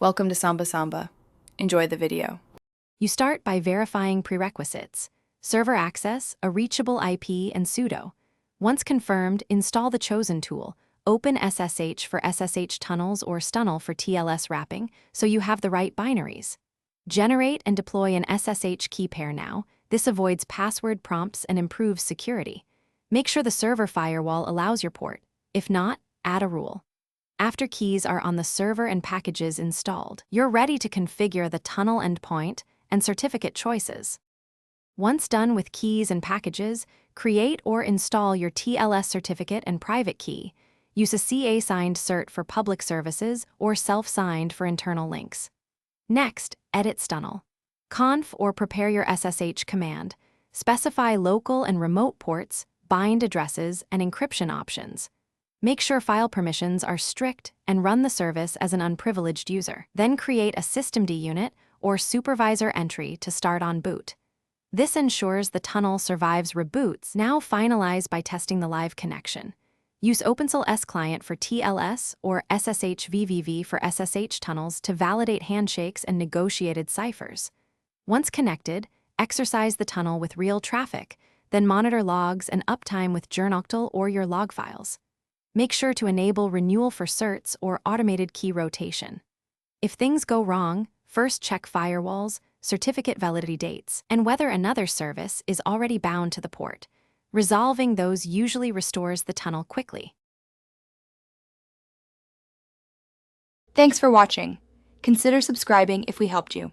Welcome to Samba Samba. Enjoy the video. You start by verifying prerequisites: server access, a reachable IP, and sudo. Once confirmed, install the chosen tool. Open SSH for SSH tunnels or Stunnel for TLS wrapping, so you have the right binaries. Generate and deploy an SSH key pair now. This avoids password prompts and improves security. Make sure the server firewall allows your port. If not, add a rule. After keys are on the server and packages installed, you're ready to configure the tunnel endpoint and certificate choices. Once done with keys and packages, create or install your TLS certificate and private key. Use a CA-signed cert for public services or self-signed for internal links. Next, edit Stunnel. Conf or prepare your SSH command. Specify local and remote ports, bind addresses, and encryption options. Make sure file permissions are strict and run the service as an unprivileged user. Then create a systemd unit or supervisor entry to start on boot. This ensures the tunnel survives reboots. Now finalize by testing the live connection. Use OpenSSL S client for TLS or SSH VVV for SSH tunnels to validate handshakes and negotiated ciphers. Once connected, exercise the tunnel with real traffic, then monitor logs and uptime with journoctl or your log files. Make sure to enable renewal for certs or automated key rotation. If things go wrong, first check firewalls, certificate validity dates, and whether another service is already bound to the port. Resolving those usually restores the tunnel quickly. Thanks for watching. Consider subscribing if we helped you.